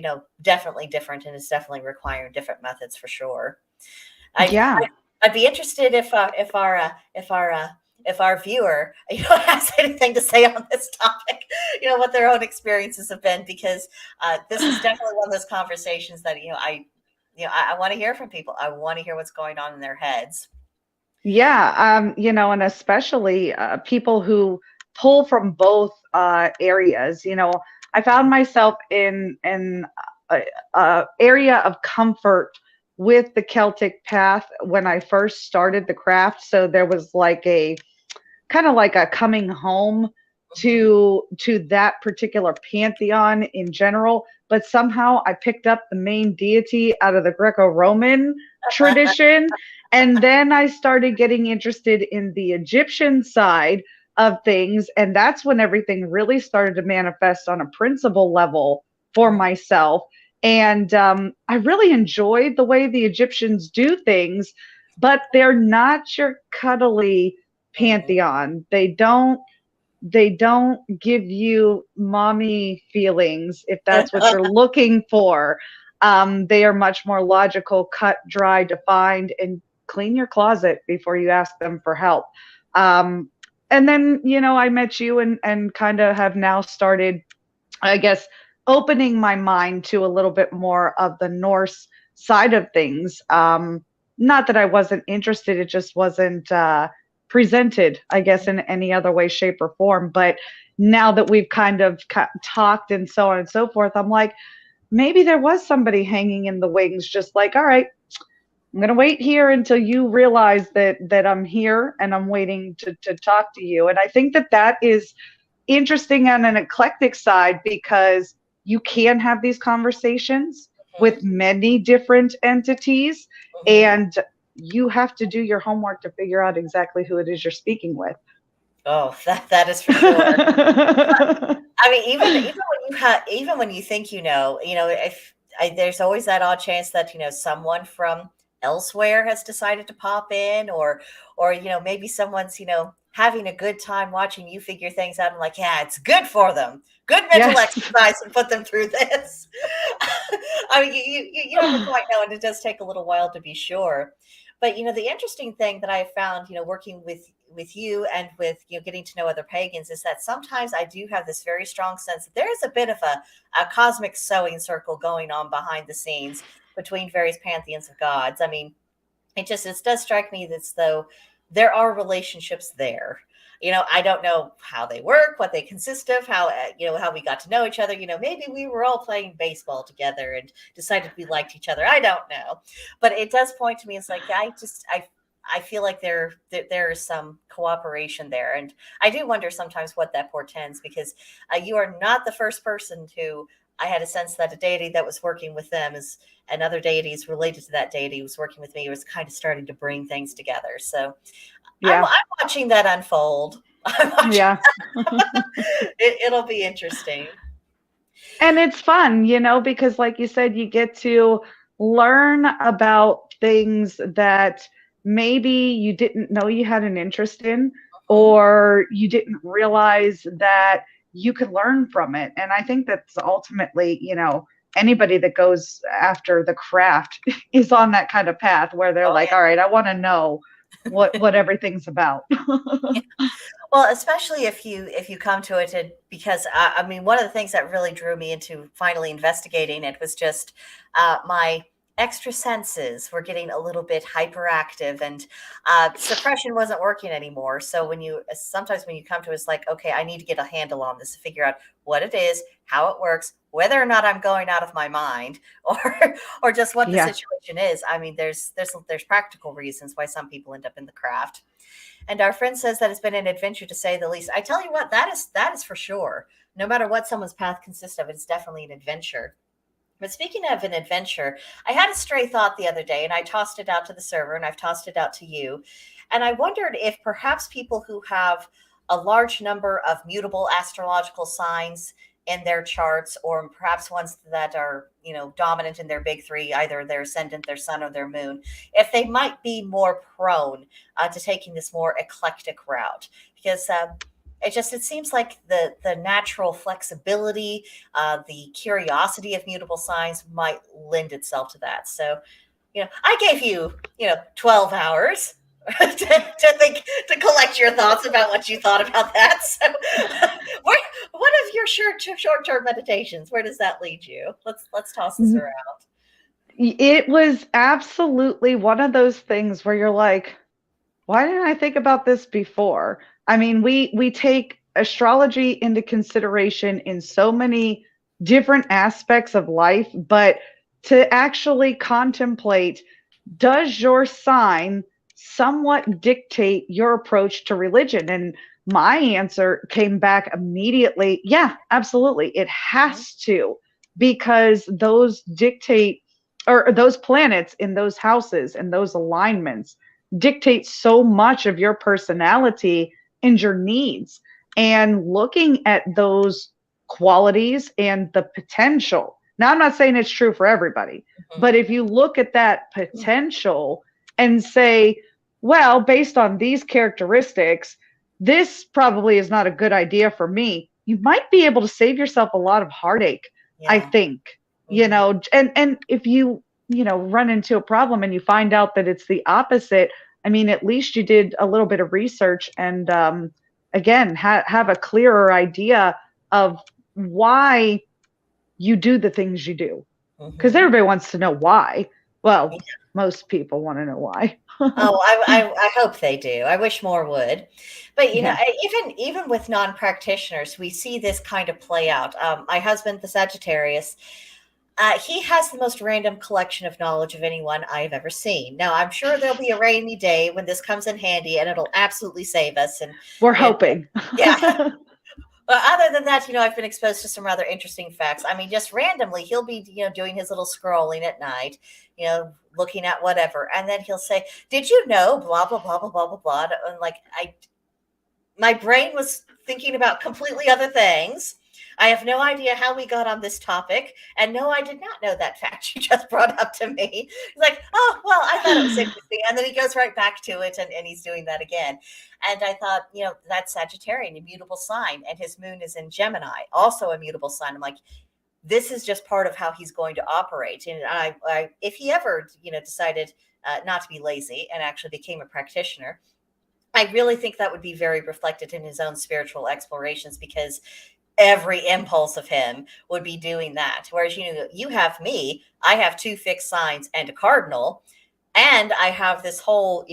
definitely different, and it's definitely requiring different methods for sure. I'd be interested if our viewer, has anything to say on this topic, what their own experiences have been, because this is definitely one of those conversations that I want to hear from people. I want to hear what's going on in their heads. Yeah, and especially people who pull from both areas. I found myself in a area of comfort with the Celtic path when I first started the craft. So there was like a kind of like a coming home to that particular pantheon in general, but somehow I picked up the main deity out of the Greco-Roman tradition, and then I started getting interested in the Egyptian side of things, and that's when everything really started to manifest on a principle level for myself. And I really enjoyed the way the Egyptians do things, but they're not your cuddly pantheon. They don't give you mommy feelings if that's what you're looking for. They are much more logical, cut, dry, defined, and clean your closet before you ask them for help. And then, I met you and kind of have now started, I guess, opening my mind to a little bit more of the Norse side of things. Not that I wasn't interested, it just wasn't presented, I guess, in any other way, shape, or form. But now that we've kind of talked and so on and so forth, I'm like, maybe there was somebody hanging in the wings, just like, all right, I'm going to wait here until you realize that I'm here and I'm waiting to talk to you. And I think that is interesting on an eclectic side, because you can have these conversations with many different entities, and you have to do your homework to figure out exactly who it is you're speaking with. Oh, that is for sure. I mean, even when you think if there's always that odd chance that someone from elsewhere has decided to pop in, or maybe someone's having a good time watching you figure things out. I'm like, yeah, it's good for them. Good mental exercise and put them through this. I mean, you never quite know, and it does take a little while to be sure. But the interesting thing that I found, working with you and with getting to know other pagans, is that sometimes I do have this very strong sense that there is a bit of a cosmic sewing circle going on behind the scenes between various pantheons of gods. I mean, it does strike me that though there are relationships there. I don't know how they work, what they consist of, how we got to know each other. Maybe we were all playing baseball together and decided we liked each other. I don't know, but it does point to me. It's like I feel like there is some cooperation there, and I do wonder sometimes what that portends, because you are not the first person who I had a sense that a deity that was working with them and other deities related to that deity was working with me, was kind of starting to bring things together. So yeah. I'm watching that unfold. Yeah. It'll be interesting. And it's fun, because like you said, you get to learn about things that maybe you didn't know you had an interest in, or you didn't realize that you could learn from it. And I think that's ultimately, anybody that goes after the craft is on that kind of path where they're all right, I want to know what everything's about. Well, especially if you come to it because I mean, one of the things that really drew me into finally investigating it was just my extra senses were getting a little bit hyperactive, and suppression wasn't working anymore. So sometimes when you come to it, it's like, okay, I need to get a handle on this to figure out what it is, how it works, whether or not I'm going out of my mind, or just what the situation is. I mean, there's practical reasons why some people end up in the craft. And our friend says that it's been an adventure, to say the least. I tell you what, that is for sure. No matter what someone's path consists of, it's definitely an adventure. But speaking of an adventure, I had a stray thought the other day, and I tossed it out to the server, and I've tossed it out to you. And I wondered if perhaps people who have a large number of mutable astrological signs in their charts, or perhaps ones that are, dominant in their big three, either their ascendant, their sun, or their moon, if they might be more prone to taking this more eclectic route. Because it seems like the natural flexibility, the curiosity of mutable signs might lend itself to that. So I gave you, 12 hours to think, to collect your thoughts about what you thought about that. So, what of your short-term meditations? Where does that lead you? Let's toss this around. It was absolutely one of those things where you're like, why didn't I think about this before? I mean, we take astrology into consideration in so many different aspects of life, but to actually contemplate, does your sign somewhat dictate your approach to religion? And my answer came back immediately. Yeah, absolutely. It has to, because those dictate, or those planets in those houses and those alignments dictate so much of your personality and your needs. And looking at those qualities and the potential. Now, I'm not saying it's true for everybody, but if you look at that potential and say, well, based on these characteristics, this probably is not a good idea for me, you might be able to save yourself a lot of heartache, I think, and if you run into a problem and you find out that it's the opposite, I mean, at least you did a little bit of research and, again, have a clearer idea of why you do the things you do. Because everybody wants to know why. Well, most people want to know why. I hope they do. I wish more would. But, even with non-practitioners, we see this kind of play out. My husband, the Sagittarius, he has the most random collection of knowledge of anyone I've ever seen. Now, I'm sure there'll be a rainy day when this comes in handy and it'll absolutely save us. And we're hoping. Yeah. But other than that, I've been exposed to some rather interesting facts. I mean, just randomly, he'll be, doing his little scrolling at night, looking at whatever. And then he'll say, did you know, blah, blah, blah, blah, blah, blah, blah. And my brain was thinking about completely other things. I have no idea how we got on this topic. And no, I did not know that fact you just brought up to me. He's like, oh, well, I thought it was interesting. And then he goes right back to it and he's doing that again. And I thought, that's Sagittarian, a mutable sign. And his moon is in Gemini, also a mutable sign. I'm like, this is just part of how he's going to operate. And I if he ever, decided not to be lazy and actually became a practitioner, I really think that would be very reflected in his own spiritual explorations, because every impulse of him would be doing that. Whereas, you have me, I have 2 fixed signs and a cardinal. And I have this whole,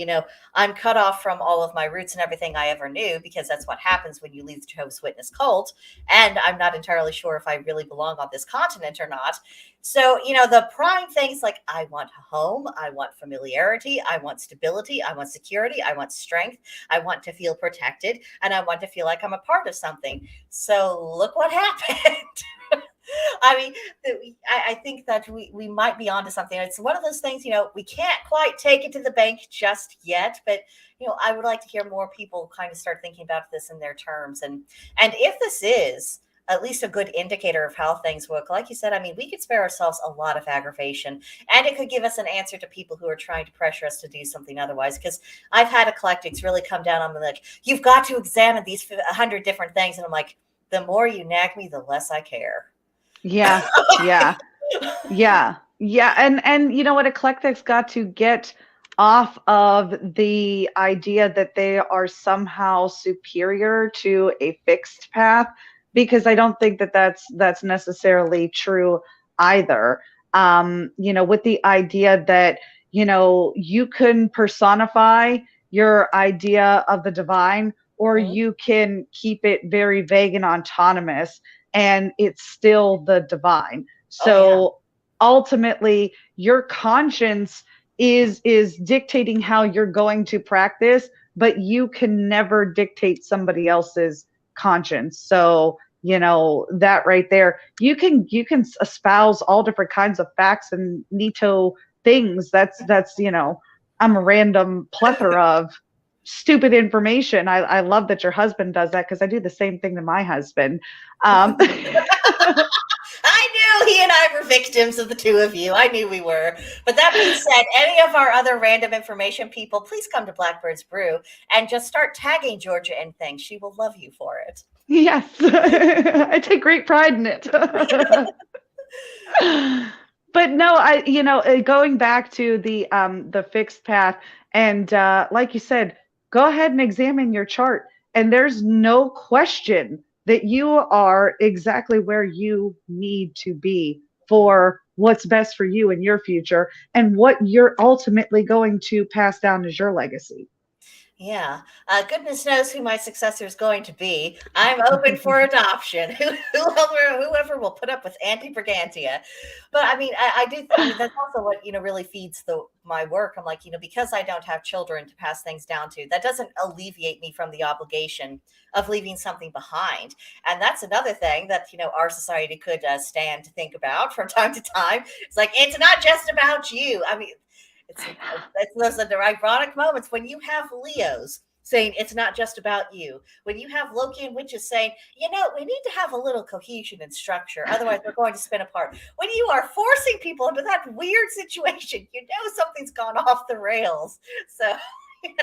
I'm cut off from all of my roots and everything I ever knew, because that's what happens when you leave the Jehovah's Witness cult. And I'm not entirely sure if I really belong on this continent or not. So, the prime things like I want a home, I want familiarity, I want stability, I want security, I want strength, I want to feel protected, and I want to feel like I'm a part of something. So look what happened. I mean, I think that we might be onto something. It's one of those things, we can't quite take it to the bank just yet, but, I would like to hear more people kind of start thinking about this in their terms. And if this is at least a good indicator of how things work, like you said, I mean, we could spare ourselves a lot of aggravation, and it could give us an answer to people who are trying to pressure us to do something otherwise. Because I've had eclectics really come down on me like, you've got to examine these 100 different things. And I'm like, the more you nag me, the less I care. Yeah. And you know what? Eclectics got to get off of the idea that they are somehow superior to a fixed path, because I don't think that that's necessarily true either. With the idea that, you can personify your idea of the divine, or you can keep it very vague and autonomous, and it's still the divine. So ultimately, your conscience is dictating how you're going to practice, but you can never dictate somebody else's conscience. So, that right there, you can espouse all different kinds of facts and neato things. That's I'm a random plethora of stupid information. I love that your husband does that, because I do the same thing to my husband. I knew he and I were victims of the two of you. I knew we were. But that being said, any of our other random information people, please come to Blackbirds Brew and just start tagging Georgia in things. She will love you for it. Yes. I take great pride in it. But no, going back to the fixed path, and like you said, go ahead and examine your chart, and there's no question that you are exactly where you need to be for what's best for you in your future and what you're ultimately going to pass down as your legacy. Yeah. Goodness knows who my successor is going to be. I'm open for adoption. Whoever will put up with Auntie Brigantia. But I mean, I do. I mean, that's also what really feeds my work. I'm like, because I don't have children to pass things down to, that doesn't alleviate me from the obligation of leaving something behind. And that's another thing that our society could stand to think about from time to time. It's like, it's not just about you. I mean, it's those are the ironic moments when you have Leos saying it's not just about you. When you have Loki and witches saying, we need to have a little cohesion and structure, otherwise we're going to spin apart. When you are forcing people into that weird situation, something's gone off the rails. So we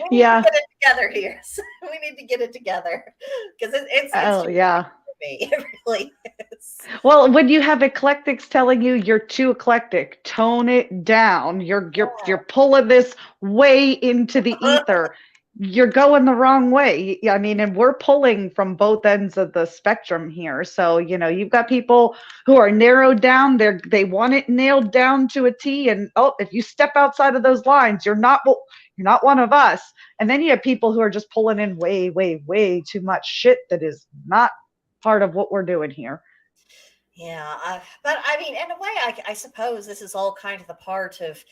need Yeah. to get it together here. So we need to get it together because it's Yeah. it really is. Well, when you have eclectics telling you you're too eclectic, tone it down. You're pulling this way into the ether. You're going the wrong way. I mean, and we're pulling from both ends of the spectrum here. So, you've got people who are narrowed down. They want it nailed down to a T. And if you step outside of those lines, you're not one of us. And then you have people who are just pulling in way, way, way too much shit that is not part of what we're doing here. Yeah, but I mean, in a way, I suppose this is all kind of the part of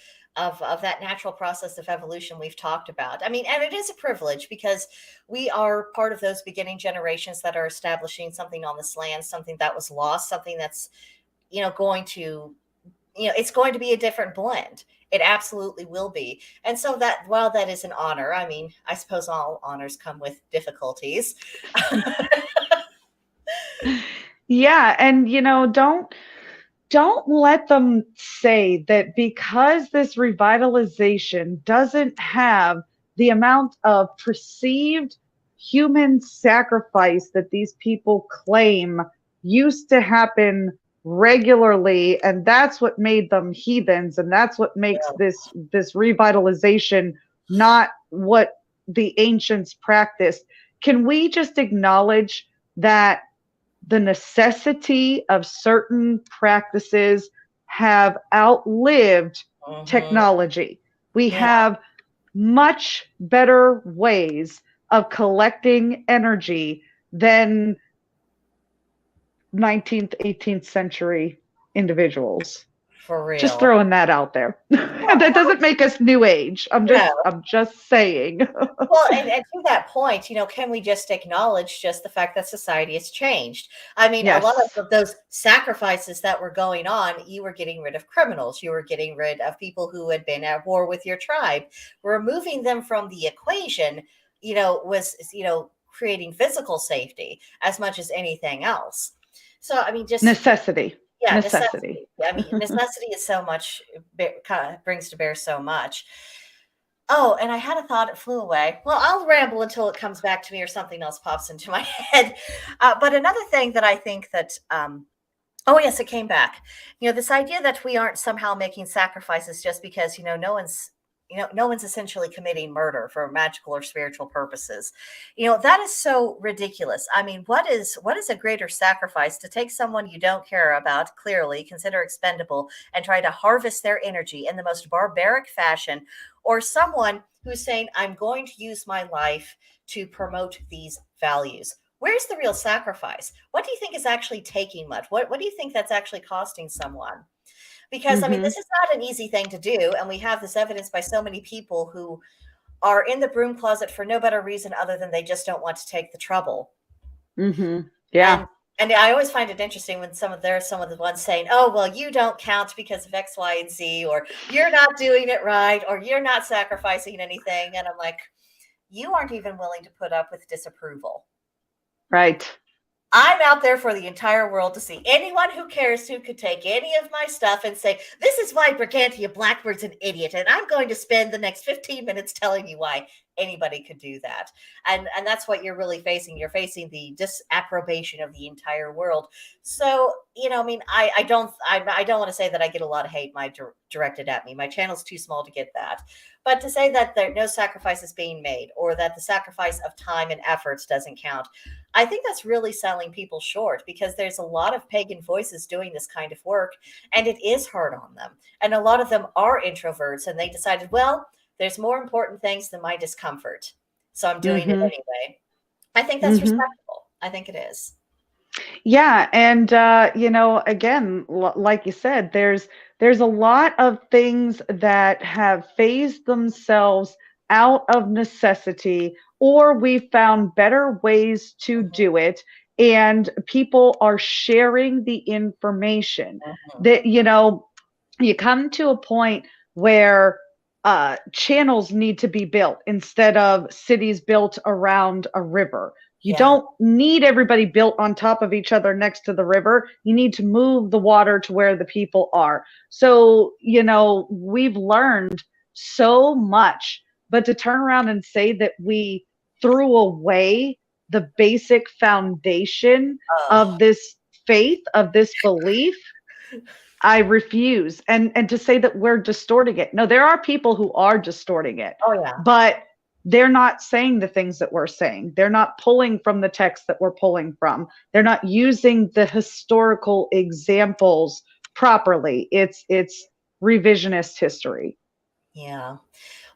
that natural process of evolution we've talked about. I mean, and it is a privilege because we are part of those beginning generations that are establishing something on this land, something that was lost, something that's going to it's going to be a different blend. It absolutely will be. And so that while that is an honor, I mean, I suppose all honors come with difficulties. Yeah, and don't let them say that because this revitalization doesn't have the amount of perceived human sacrifice that these people claim used to happen regularly, and that's what made them heathens, and that's what makes this revitalization not what the ancients practiced. Can we just acknowledge that the necessity of certain practices have outlived technology? We have much better ways of collecting energy than 19th, 18th century individuals. For real. Just throwing that out there. That doesn't make us new age. I'm just saying. Well, and to that point, can we just acknowledge just the fact that society has changed? I mean, Yes. A lot of those sacrifices that were going on, you were getting rid of criminals. You were getting rid of people who had been at war with your tribe. Removing them from the equation, was, creating physical safety as much as anything else. So, I mean, just necessity. Yeah, necessity. I mean, necessity is so much, brings to bear so much. Oh, and I had a thought, it flew away. Well, I'll ramble until it comes back to me or something else pops into my head. But another thing that I think that, oh yes, it came back. This idea that we aren't somehow making sacrifices just because, no one's essentially committing murder for magical or spiritual purposes. That is so ridiculous. I mean, what is a greater sacrifice to take someone you don't care about, clearly consider expendable, and try to harvest their energy in the most barbaric fashion, or someone who's saying, I'm going to use my life to promote these values? Where's the real sacrifice? What do you think is actually taking much? What do you think that's actually costing someone? Because I mean, this is not an easy thing to do. And we have this evidence by so many people who are in the broom closet for no better reason other than they just don't want to take the trouble. Yeah. And I always find it interesting when some of the ones saying, oh, well, you don't count because of X, Y, and Z, or you're not doing it right, or you're not sacrificing anything. And I'm like, you aren't even willing to put up with disapproval. Right. I'm out there for the entire world to see. Anyone who cares who could take any of my stuff and say, this is why Brigantia Blackbird's an idiot. And I'm going to spend the next 15 minutes telling you why anybody could do that. And that's what you're really facing. You're facing the disapprobation of the entire world. So, I mean, I don't want to say that I get a lot of hate directed at me. My channel's too small to get that. But to say that there no sacrifice is being made, or that the sacrifice of time and efforts doesn't count, I think that's really selling people short, because there's a lot of pagan voices doing this kind of work, and it is hard on them. And a lot of them are introverts, and they decided, well, there's more important things than my discomfort, so I'm doing it anyway. I think that's respectable. I think it is. Yeah. And, again, like you said, there's a lot of things that have phased themselves out of necessity, or we found better ways to do it. And people are sharing the information that, you come to a point where channels need to be built instead of cities built around a river. You don't need everybody built on top of each other next to the river. You need to move the water to where the people are. So, we've learned so much, but to turn around and say that we threw away the basic foundation of this faith, of this belief, I refuse. And to say that we're distorting it. No, there are people who are distorting it. Oh, yeah. But they're not saying the things that we're saying. They're not pulling from the text that we're pulling from. They're not using the historical examples properly. It's revisionist history. Yeah.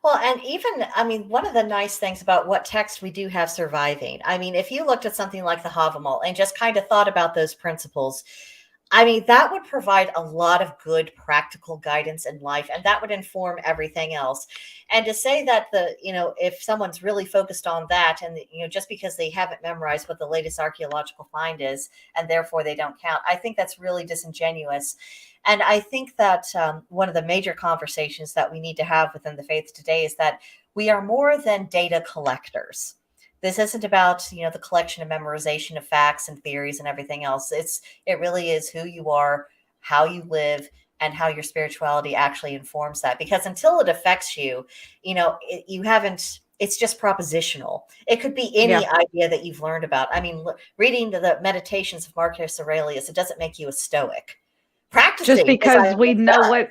Well, and even, I mean, one of the nice things about what text we do have surviving, I mean, if you looked at something like the Havamal and just kind of thought about those principles, I mean, that would provide a lot of good practical guidance in life, and that would inform everything else. And to say that if someone's really focused on that, and just because they haven't memorized what the latest archaeological find is, and therefore they don't count, I think that's really disingenuous. And I think that one of the major conversations that we need to have within the faith today is that we are more than data collectors. This isn't about, the collection and memorization of facts and theories and everything else. It really is who you are, how you live, and how your spirituality actually informs that. Because until it affects you, you haven't, it's just propositional. It could be any idea that you've learned about. I mean, reading the meditations of Marcus Aurelius, it doesn't make you a Stoic. Practicing just because we know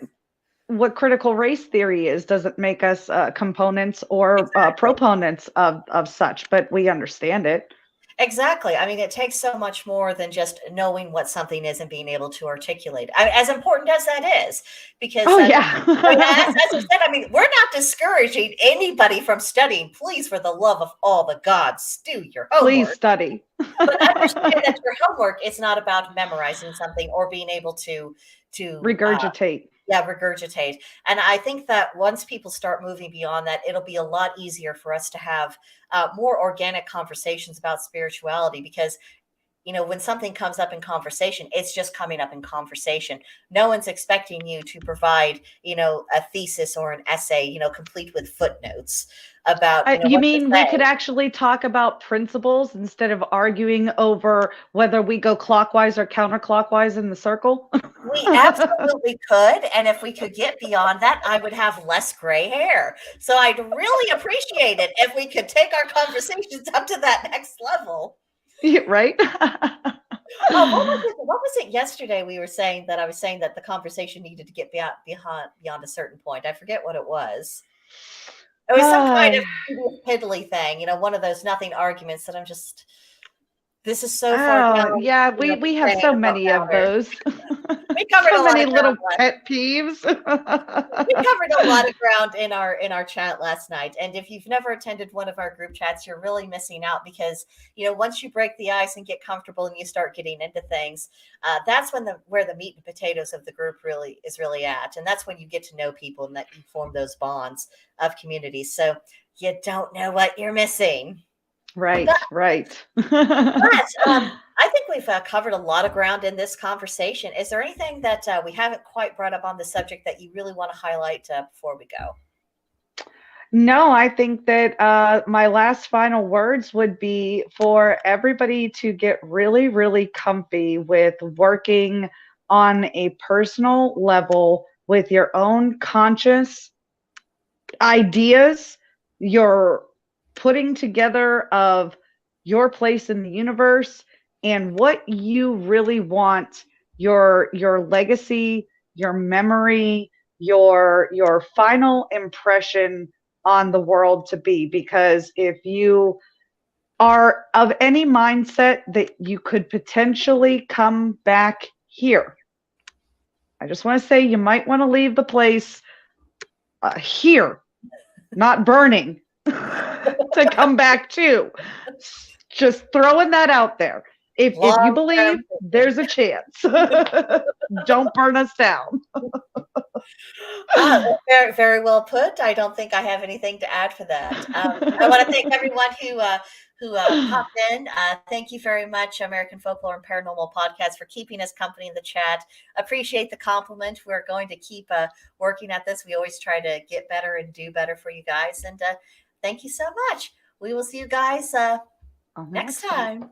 what critical race theory is doesn't make us components or proponents of such, but we understand it. Exactly. I mean, it takes so much more than just knowing what something is and being able to articulate it. As important as that is, because as I said, I mean, we're not discouraging anybody from studying. Please, for the love of all the gods, do your homework. Please study. But understand that your homework is not about memorizing something or being able to regurgitate. Regurgitate. And I think that once people start moving beyond that, it'll be a lot easier for us to have more organic conversations about spirituality, because when something comes up in conversation, it's just coming up in conversation. No one's expecting you to provide, a thesis or an essay, complete with footnotes about. You mean we could actually talk about principles instead of arguing over whether we go clockwise or counterclockwise in the circle? We absolutely could. And if we could get beyond that, I would have less gray hair. So I'd really appreciate it if we could take our conversations up to that next level. Right? What was it yesterday we were saying that I was saying that the conversation needed to get beyond a certain point? I forget what it was. It was some kind of piddly thing, one of those nothing arguments that I'm just, this is so far down. Yeah, we have so many of those. We covered so many little pet peeves. We covered a lot of ground in our chat last night. And if you've never attended one of our group chats, you're really missing out, because, once you break the ice and get comfortable and you start getting into things, that's where the meat and potatoes of the group is really at. And that's when you get to know people and that you form those bonds of community. So you don't know what you're missing. Right. But I think we've covered a lot of ground in this conversation. Is there anything that we haven't quite brought up on the subject that you really want to highlight before we go? No, I think that my last final words would be for everybody to get really, really comfy with working on a personal level with your own conscious ideas, your putting together of your place in the universe and what you really want your legacy, your memory, your final impression on the world to be. Because if you are of any mindset that you could potentially come back here, I just want to say you might want to leave the place here, not burning, to come back to. Just throwing that out there. If you believe, there's a chance. Don't burn us down. Very, very well put. I don't think I have anything to add for that. I want to thank everyone who popped in. Thank you very much, American Folklore and Paranormal Podcast, for keeping us company in the chat. Appreciate the compliment. We're going to keep working at this. We always try to get better and do better for you guys. And thank you so much. We will see you guys next time.